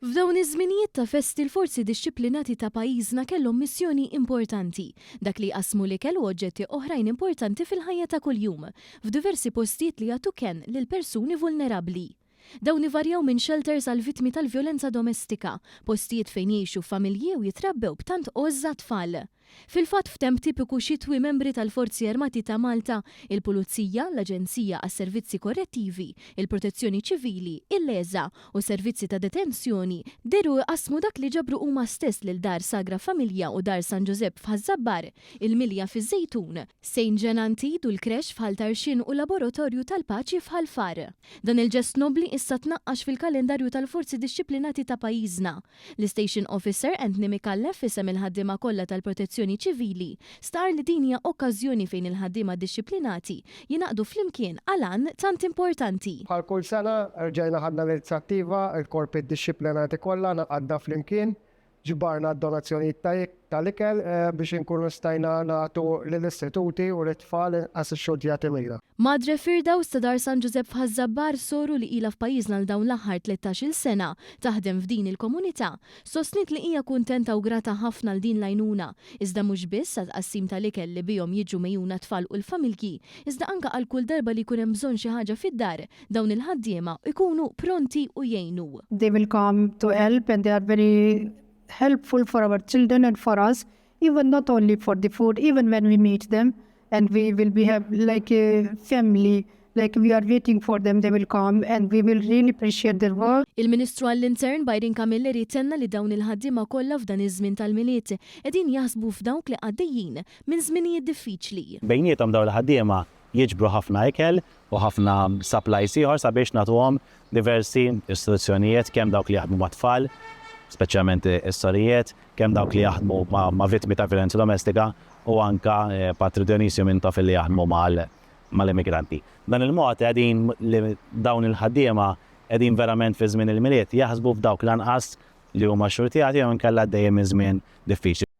F'dawn iż-żminijiet ta' festi l-forzi dixxiplinati ta' pajjiżna kellhom missjoni importanti, dak li jqasmu l-ikel u oġġetti oħrajn importanti fil-ħajja ta' kuljum, f'diversi postijiet li jagħtu kenn lil persuni vulnerabbli. Dawn ivarjaw minn shelters għal vittmi tal-vjolenza domestika, postijiet fejn jgħixu familji u jitrabbew b'tant għoża tfal. Fil-fatt f'temp tipiku xitwi membri tal-Forzi Armati ta' Malta, il-Pulizija, l-Aġenzija għas-Servizzi Korrettivi, il-Protezzjoni Ċivili, il-Leża u servizzi ta' detenzjoni deru qasmu dak li ġabru huma stess lil Dar Sagra Familja u Dar San Giuseppe f'Ħażabbar, il-Milja fiż-Żejtun, Sejn Ġenantid u l-Kresh f'Ħal Tarxin u Laboratorju tal-Paċi f'Ħalfar. Dan il-ġest nobli issa tnaqqax fil-kalendarju tal-Forzi Dixxiplinati ta' pajjiżna. L-Station Officer Anthony Mikallef isem il-ħaddiema kollha tal-Protezzjoni Ċivili star li din hija okkażjoni fejn il-ħaddiema dixxiplinati jingħaqdu flimkien għal għan tant importanti. Bħal kull sena rġajna ħadna l-inizjattiva, il-korpi dixxiplinati kollha naqadna flimkien, ġbarna d-donazzjonijiet tal-ikel biex inkunu stajna nagħtu lill-istituti u l-tfal għas-xogħdijat imira. Madre Firdaws ta' Dar San Giuseppe f'Ħażabbar Soru li ilha f'pajjiżna l dawn l-aħħar 13-il sena taħdem f'din il-komunità, sostnit li hija kuntenta u grata ħafna l din l-għajnuna, iżda mhux biss għat-qassim tal-ikel li bihom jiġu mejjuna tfal u l-familji, iżda anke għal kull darba li jkun hemm bżonn xi ħaġa fid-dar, dawn il-ħaddiema jkunu pronti u jgħinu. They will come to help and they are very helpful for our children and for us, even not only for the food, even when we meet them and we will be have like a family, like we are waiting for them, they will come and we will really appreciate their work. Il-Ministru għall-Intern Bajrin Kamilleri tenna li dawn il-ħaddiema kollha f'dan iż-żmien tal-miliet qegħdin jaħsbu f'dawk li għaddejjin minn żminijiet diffiċli. Bejniethom dawn il-ħaddiema jiġbru ħafna ikel u ħafna supplies ieħor sabiex nagħtuhom diversi istituzzjonijiet kemm dawk li jaħdmu mat-tfal, speċjalment is-sorijiet, kemm dawk li jaħdmu ma' vittmi ta' violenza domestika u anka Patri Dionisio minn taf li jaħdmu mal-immigranti. Dan il-mod qegħdin dawn il-ħaddiema qegħdin verament fi żmien il-miliet jaħsbu f'dawk l-anqas li huma xurtijati jew inkella dejjem żmien diffiċli.